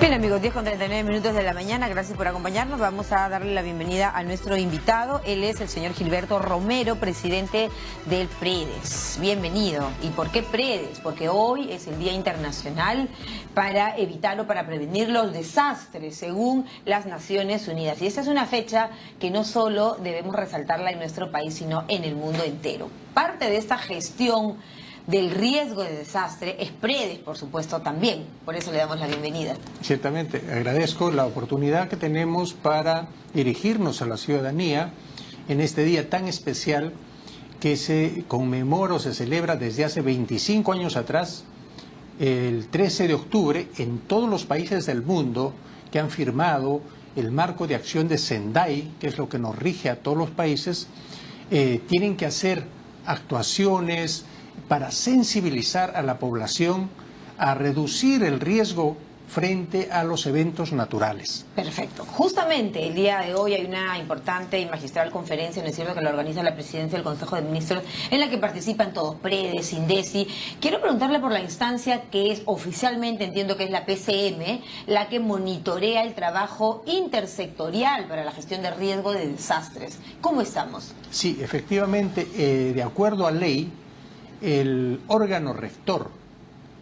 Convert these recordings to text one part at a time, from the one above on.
Bien amigos, 10:39 de la mañana, gracias por acompañarnos. Vamos a darle la bienvenida a nuestro invitado. Él es el señor Gilberto Romero, presidente del PREDES. Bienvenido. ¿Y por qué PREDES? Porque hoy es el Día Internacional para evitar o para prevenir los desastres, según las Naciones Unidas. Y esta es una fecha que no solo debemos resaltarla en nuestro país, sino en el mundo entero. Parte de esta gestión del riesgo de desastre es PREDES, por supuesto, también. Por eso le damos la bienvenida. Ciertamente, agradezco la oportunidad que tenemos para dirigirnos a la ciudadanía en este día tan especial que se conmemora o se celebra desde hace 25 años atrás, el 13 de octubre, en todos los países del mundo que han firmado el marco de acción de Sendai, que es lo que nos rige a todos los países, tienen que hacer actuaciones para sensibilizar a la población a reducir el riesgo frente a los eventos naturales. Perfecto. Justamente el día de hoy hay una importante y magistral conferencia, ¿no es cierto?, que la organiza la Presidencia del Consejo de Ministros, en la que participan todos, PREDES, INDECI. Quiero preguntarle por la instancia que es oficialmente, entiendo que es la PCM, la que monitorea el trabajo intersectorial para la gestión de riesgo de desastres. ¿Cómo estamos? Sí, efectivamente, de acuerdo a ley, el órgano rector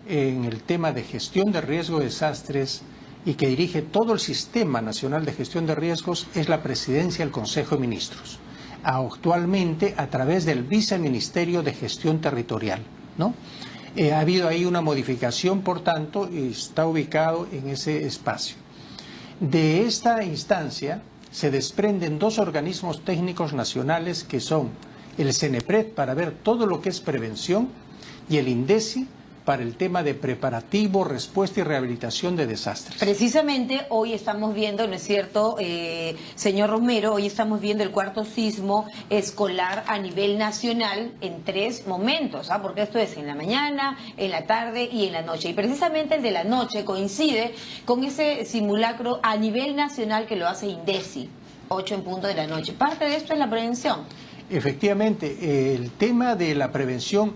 en el tema de gestión de riesgo de desastres y que dirige todo el Sistema Nacional de Gestión de Riesgos es la Presidencia del Consejo de Ministros, actualmente a través del Viceministerio de Gestión Territorial, ¿no? Ha habido ahí una modificación, por tanto, y está ubicado en ese espacio. De esta instancia se desprenden dos organismos técnicos nacionales que son el CENEPRED para ver todo lo que es prevención y el INDECI para el tema de preparativo, respuesta y rehabilitación de desastres. Precisamente hoy estamos viendo, ¿no es cierto, señor Romero? Hoy estamos viendo el cuarto sismo escolar a nivel nacional en 3 momentos, ¿ah? Porque esto es en la mañana, en la tarde y en la noche. Y precisamente el de la noche coincide con ese simulacro a nivel nacional que lo hace INDECI, 8 en punto de la noche. Parte de esto es la prevención. Efectivamente, el tema de la prevención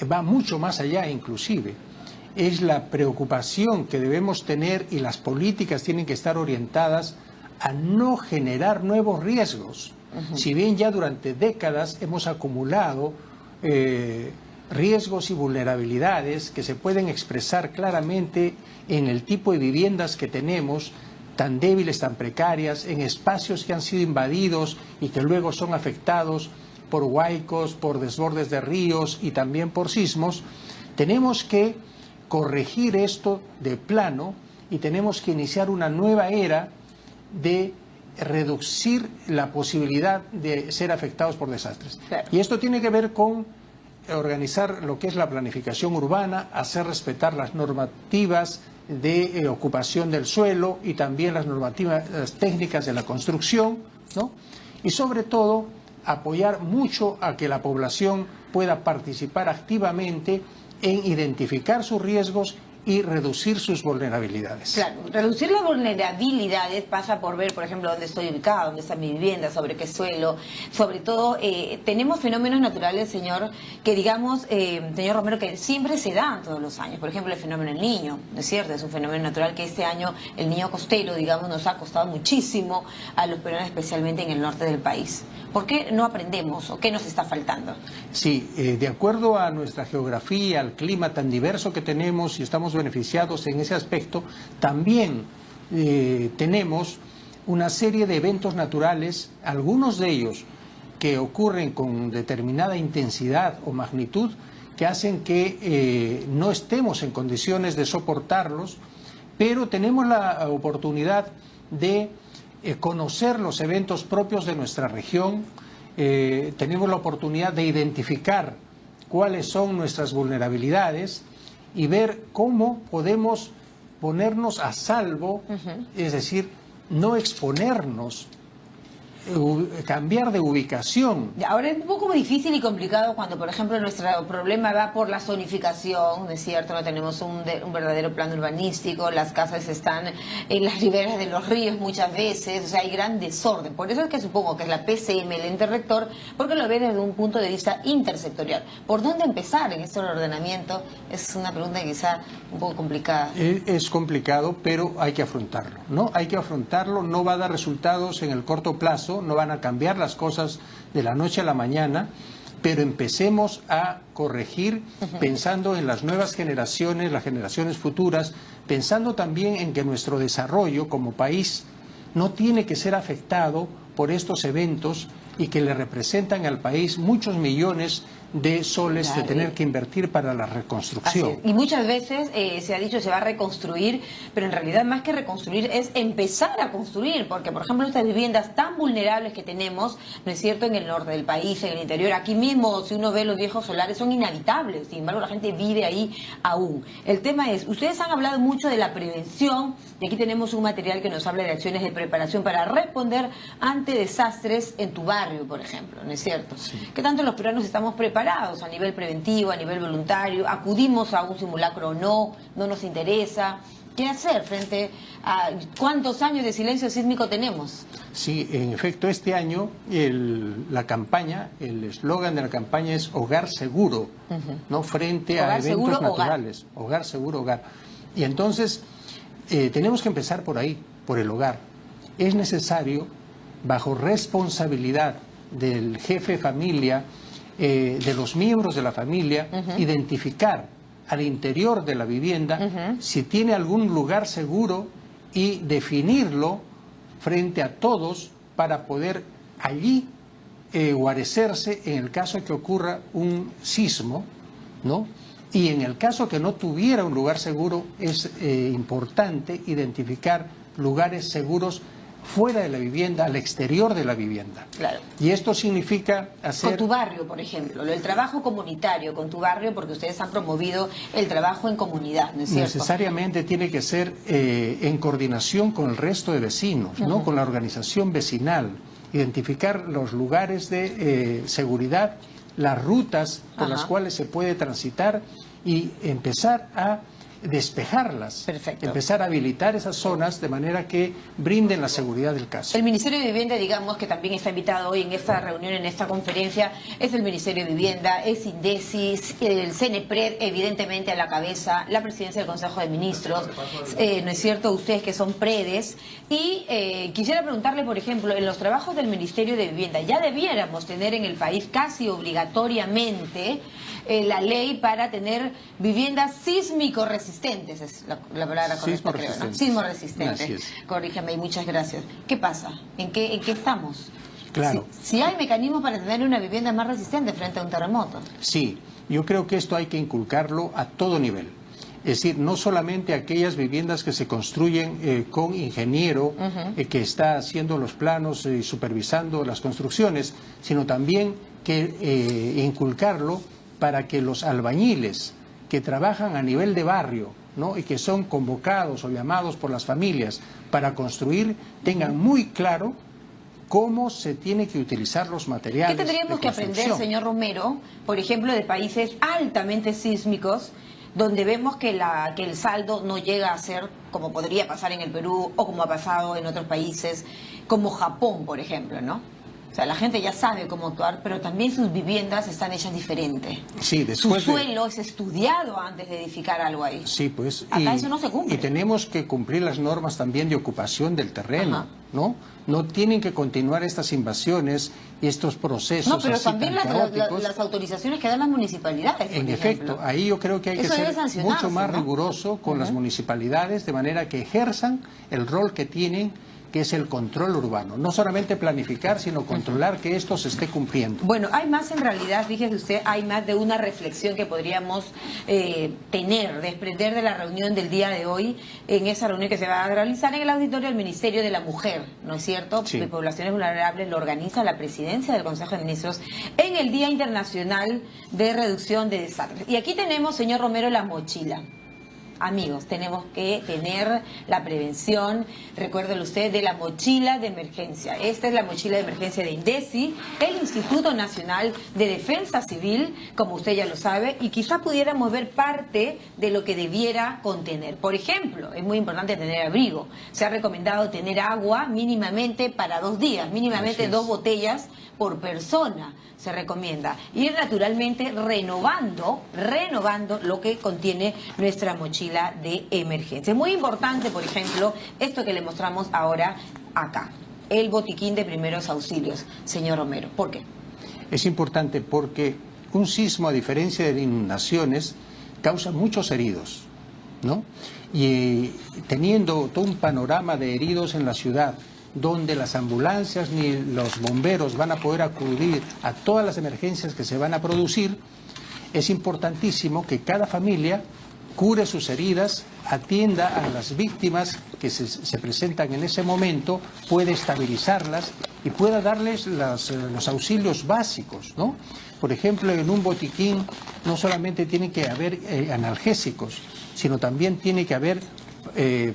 va mucho más allá, inclusive. Es la preocupación que debemos tener y las políticas tienen que estar orientadas a no generar nuevos riesgos. Si bien ya durante décadas hemos acumulado riesgos y vulnerabilidades que se pueden expresar claramente en el tipo de viviendas que tenemos, tan débiles, tan precarias, en espacios que han sido invadidos y que luego son afectados por huaicos, por desbordes de ríos y también por sismos. Tenemos que corregir esto de plano y tenemos que iniciar una nueva era de reducir la posibilidad de ser afectados por desastres. Claro. Y esto tiene que ver con organizar lo que es la planificación urbana, hacer respetar las normativas de ocupación del suelo y también las normativas técnicas de la construcción, ¿no? Y sobre todo apoyar mucho a que la población pueda participar activamente en identificar sus riesgos y reducir sus vulnerabilidades. Claro, reducir las vulnerabilidades pasa por ver, por ejemplo, dónde estoy ubicado, dónde está mi vivienda, sobre qué suelo. Sobre todo, tenemos fenómenos naturales, señor, que digamos, señor Romero, que siempre se dan todos los años. Por ejemplo, el fenómeno del Niño, ¿no es cierto? Es un fenómeno natural que este año, el Niño costero, digamos, nos ha costado muchísimo a los peruanos, especialmente en el norte del país. ¿Por qué no aprendemos o qué nos está faltando? Sí, de acuerdo a nuestra geografía, al clima tan diverso que tenemos y estamos beneficiados en ese aspecto, también tenemos una serie de eventos naturales, algunos de ellos que ocurren con determinada intensidad o magnitud, que hacen que no estemos en condiciones de soportarlos, pero tenemos la oportunidad de conocer los eventos propios de nuestra región, tenemos la oportunidad de identificar cuáles son nuestras vulnerabilidades y ver cómo podemos ponernos a salvo, es decir, no exponernos cambiar de ubicación. Ahora es un poco difícil y complicado cuando, por ejemplo, nuestro problema va por la zonificación, ¿no es cierto? No tenemos un verdadero plan urbanístico, las casas están en las riberas de los ríos muchas veces, o sea, hay gran desorden. Por eso es que supongo que es la PCM el ente rector, porque lo ve desde un punto de vista intersectorial. ¿Por dónde empezar en esto del ordenamiento? Es una pregunta quizá un poco complicada. Es complicado, pero hay que afrontarlo, ¿no? Hay que afrontarlo, no va a dar resultados en el corto plazo, no van a cambiar las cosas de la noche a la mañana, pero empecemos a corregir pensando en las nuevas generaciones, las generaciones futuras, pensando también en que nuestro desarrollo como país no tiene que ser afectado por estos eventos y que le representan al país muchos millones de soles de tener que invertir para la reconstrucción. Y muchas veces se ha dicho se va a reconstruir, pero en realidad más que reconstruir es empezar a construir, porque por ejemplo estas viviendas tan vulnerables que tenemos, ¿no es cierto?, en el norte del país, en el interior, aquí mismo si uno ve los viejos solares son inhabitables, sin embargo la gente vive ahí aún. El tema es, ustedes han hablado mucho de la prevención, y aquí tenemos un material que nos habla de acciones de preparación para responder ante desastres en tu barrio, por ejemplo, ¿no es cierto? Sí. ¿Qué tanto los peruanos estamos preparados a nivel preventivo, a nivel voluntario? ¿Acudimos a un simulacro o no? ¿No nos interesa? ¿Qué hacer frente a cuántos años de silencio sísmico tenemos? Sí, en efecto, este año la campaña, el eslogan de la campaña es Hogar Seguro, ¿no? Frente a eventos naturales. Hogar Seguro, Hogar. Y entonces tenemos que empezar por ahí, por el hogar. Es necesario, bajo responsabilidad del jefe de familia, de los miembros de la familia, identificar al interior de la vivienda si tiene algún lugar seguro y definirlo frente a todos para poder allí guarecerse en el caso que ocurra un sismo, ¿no? Y en el caso que no tuviera un lugar seguro es importante identificar lugares seguros fuera de la vivienda, al exterior de la vivienda. Claro. Y esto significa hacer... Con tu barrio, por ejemplo, el trabajo comunitario con tu barrio, porque ustedes han promovido el trabajo en comunidad, ¿no es cierto? Necesariamente tiene que ser en coordinación con el resto de vecinos, ¿no? Con la organización vecinal, identificar los lugares de seguridad, las rutas por las cuales se puede transitar y empezar a despejarlas. Perfecto. Empezar a habilitar esas zonas de manera que brinden la seguridad del caso. El Ministerio de Vivienda, digamos, que también está invitado hoy en esta reunión, en esta conferencia, es el Ministerio de Vivienda, es INDECIS, el CENEPRED, evidentemente a la cabeza, la Presidencia del Consejo de Ministros, ¿no es cierto?, ustedes que son predes. Y quisiera preguntarle, por ejemplo, en los trabajos del Ministerio de Vivienda, ya debiéramos tener en el país casi obligatoriamente la ley para tener viviendas sísmico resistentes, es la palabra correcta, creo, ¿no? Sismo resistente. Corrígeme y muchas gracias. ¿Qué pasa? ¿En qué estamos? Claro. Si hay mecanismos para tener una vivienda más resistente frente a un terremoto. Sí, yo creo que esto hay que inculcarlo a todo nivel. Es decir, no solamente aquellas viviendas que se construyen con ingeniero que está haciendo los planos y supervisando las construcciones, sino también que inculcarlo para que los albañiles que trabajan a nivel de barrio, ¿no?, y que son convocados o llamados por las familias para construir, tengan muy claro cómo se tiene que utilizar los materiales. ¿Qué tendríamos que aprender, señor Romero, por ejemplo, de países altamente sísmicos, donde vemos que el saldo no llega a ser como podría pasar en el Perú o como ha pasado en otros países, como Japón, por ejemplo, ¿no? O sea, la gente ya sabe cómo actuar, pero también sus viviendas están hechas diferente. Sí, después su suelo es estudiado antes de edificar algo ahí. Sí, pues. Acá eso no se cumple. Y tenemos que cumplir las normas también de ocupación del terreno, ¿no? No tienen que continuar estas invasiones y estos procesos. No, pero también las autorizaciones que dan las municipalidades. En efecto, ahí yo creo que hay que ser mucho más riguroso con las municipalidades, de manera que ejerzan el rol que tienen, que es el control urbano. No solamente planificar, sino controlar que esto se esté cumpliendo. Bueno, hay más en realidad, fíjese usted, hay más de una reflexión que podríamos desprender de la reunión del día de hoy, en esa reunión que se va a realizar en el auditorio del Ministerio de la Mujer, ¿no es cierto? Sí. De Poblaciones Vulnerables, lo organiza la Presidencia del Consejo de Ministros en el Día Internacional de Reducción de Desastres. Y aquí tenemos, señor Romero, la mochila. amigos, tenemos que tener la prevención, recuérdelo usted, de la mochila de emergencia. Esta es la mochila de emergencia de INDECI, el Instituto Nacional de Defensa Civil, como usted ya lo sabe, y quizá pudiéramos ver parte de lo que debiera contener. Por ejemplo, es muy importante tener abrigo. Se ha recomendado tener agua mínimamente para 2 días, mínimamente 2 botellas por persona se recomienda. Ir naturalmente renovando lo que contiene nuestra mochila de emergencia. Es muy importante, por ejemplo, esto que le mostramos ahora acá, el botiquín de primeros auxilios, señor Romero. ¿Por qué? Es importante porque un sismo, a diferencia de inundaciones, causa muchos heridos, ¿no? Y teniendo todo un panorama de heridos en la ciudad, donde las ambulancias ni los bomberos van a poder acudir a todas las emergencias que se van a producir, es importantísimo que cada familia cure sus heridas, atienda a las víctimas que se presentan en ese momento, puede estabilizarlas y pueda darles los auxilios básicos, ¿no? Por ejemplo, en un botiquín no solamente tiene que haber analgésicos, sino también tiene que haber,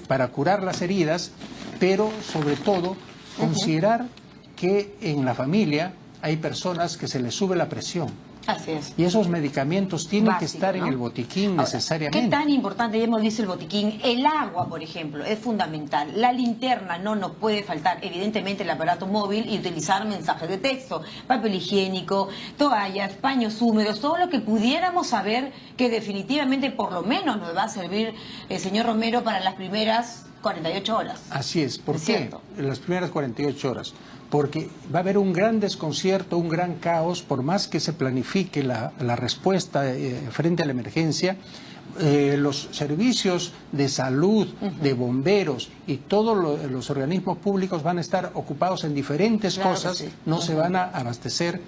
para curar las heridas, pero sobre todo considerar que en la familia hay personas que se les sube la presión. Así es. Y esos medicamentos tienen Básico, que estar, ¿no?, en el botiquín. Ahora, necesariamente. ¿Qué tan importante? Ya hemos visto el botiquín. El agua, por ejemplo, es fundamental. La linterna no nos puede faltar. Evidentemente el aparato móvil y utilizar mensajes de texto, papel higiénico, toallas, paños húmedos, todo lo que pudiéramos saber que definitivamente por lo menos nos va a servir, señor Romero, para las primeras 48 horas. Así es. ¿Por qué? En las primeras 48 horas. Porque va a haber un gran desconcierto, un gran caos, por más que se planifique la respuesta frente a la emergencia. Los servicios de salud, de bomberos y todos los organismos públicos van a estar ocupados en diferentes cosas, sí. No se van a abastecer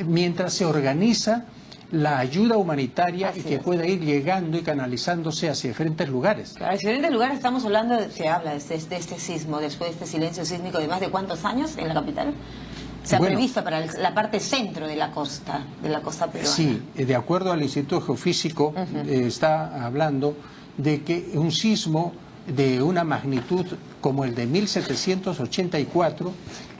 mientras se organiza la ayuda humanitaria y que pueda ir llegando y canalizándose hacia diferentes lugares. Claro, en diferentes lugares estamos hablando, se habla de este sismo, después de este silencio sísmico de más de ¿cuántos años en la capital? Se ha previsto para la parte centro de la costa peruana. Sí, de acuerdo al Instituto Geofísico, está hablando de que un sismo de una magnitud como el de 1784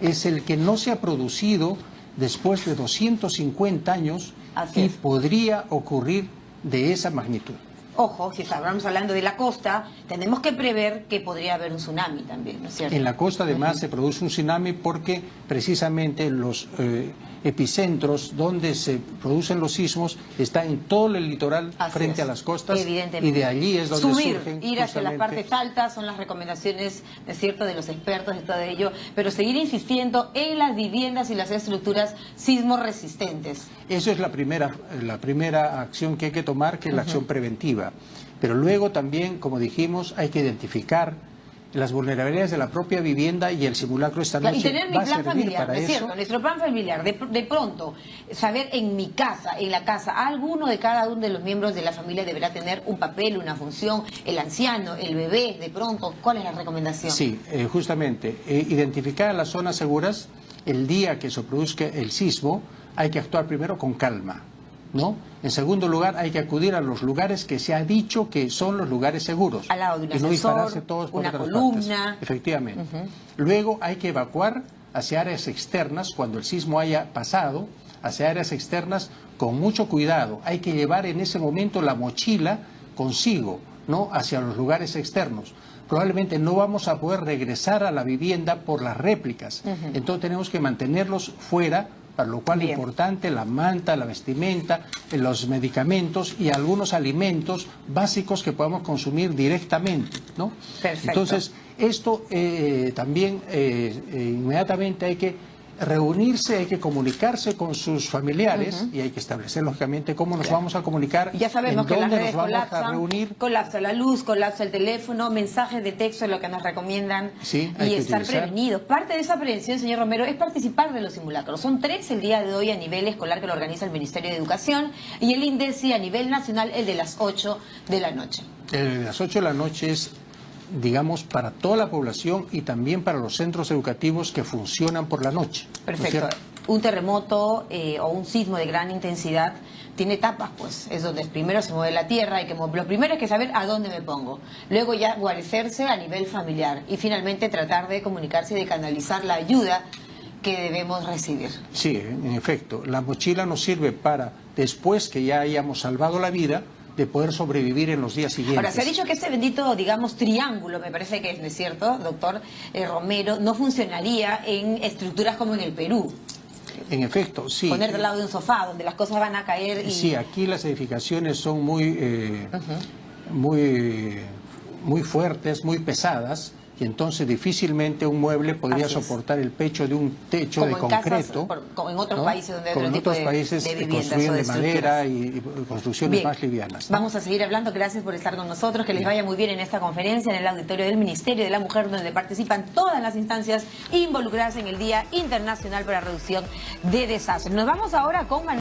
es el que no se ha producido después de 250 años y podría ocurrir de esa magnitud. Ojo, si estamos hablando de la costa, tenemos que prever que podría haber un tsunami también, ¿no es cierto? En la costa además se produce un tsunami porque precisamente los epicentros donde se producen los sismos están en todo el litoral frente a las costas, y de allí es donde surgen ir hacia las partes altas son las recomendaciones, ¿no es cierto?, de los expertos y todo ello, pero seguir insistiendo en las viviendas y las estructuras sismo resistentes. Eso es la primera acción que hay que tomar, que es la acción preventiva. Pero luego también, como dijimos, hay que identificar las vulnerabilidades de la propia vivienda y el simulacro esta noche y tener mi plan familiar, para ¿no es cierto? Nuestro plan familiar, de pronto, saber en mi casa, en la casa, alguno de cada uno de los miembros de la familia deberá tener un papel, una función, el anciano, el bebé, de pronto, ¿cuál es la recomendación? Sí, justamente, identificar las zonas seguras. El día que se produzca el sismo hay que actuar primero con calma, ¿no? En segundo lugar, hay que acudir a los lugares que se ha dicho que son los lugares seguros. Al lado de un ascensor, y no dispararse todos por una otras columna. Partes. Efectivamente. Luego hay que evacuar hacia áreas externas cuando el sismo haya pasado, hacia áreas externas con mucho cuidado. Hay que llevar en ese momento la mochila consigo, ¿no?, hacia los lugares externos. Probablemente no vamos a poder regresar a la vivienda por las réplicas. Entonces tenemos que mantenerlos fuera, para lo cual es importante la manta, la vestimenta, los medicamentos y algunos alimentos básicos que podamos consumir directamente, ¿no? Perfecto. Entonces, esto también inmediatamente hay que reunirse, hay que comunicarse con sus familiares y hay que establecer lógicamente cómo nos vamos a comunicar, ya sabemos que las redes colapsan, colapsa la luz, colapsa el teléfono, mensajes de texto es lo que nos recomiendan, y estar prevenidos. Parte de esa prevención, señor Romero, es participar de los simulacros. Son 3 el día de hoy a nivel escolar que lo organiza el Ministerio de Educación y el INDECI a nivel nacional, el de las 8 de la noche. El de las 8 de la noche es, digamos, para toda la población y también para los centros educativos que funcionan por la noche. Perfecto. un terremoto o un sismo de gran intensidad tiene etapas, pues. Es donde primero se mueve la tierra, lo primero es que saber a dónde me pongo. Luego ya guarecerse a nivel familiar. Y finalmente tratar de comunicarse y de canalizar la ayuda que debemos recibir. Sí, en efecto. La mochila nos sirve para, después que ya hayamos salvado la vida, de poder sobrevivir en los días siguientes. Ahora, se ha dicho que este bendito, digamos, triángulo, me parece que es cierto, doctor Romero, no funcionaría en estructuras como en el Perú. En efecto, sí. Poner del lado de un sofá, donde las cosas van a caer y... Sí, aquí las edificaciones son muy fuertes, muy pesadas, y entonces difícilmente un mueble podría soportar el pecho de un techo como de concreto. Como en otros países donde hay como otro en otros tipo países de viviendas construyen o de madera y construcciones bien, más livianas, ¿no? Vamos a seguir hablando. Gracias por estar con nosotros. Que les vaya muy bien en esta conferencia en el auditorio del Ministerio de la Mujer, donde participan todas las instancias involucradas en el Día Internacional para la Reducción de Desastres. Nos vamos ahora con Manuel.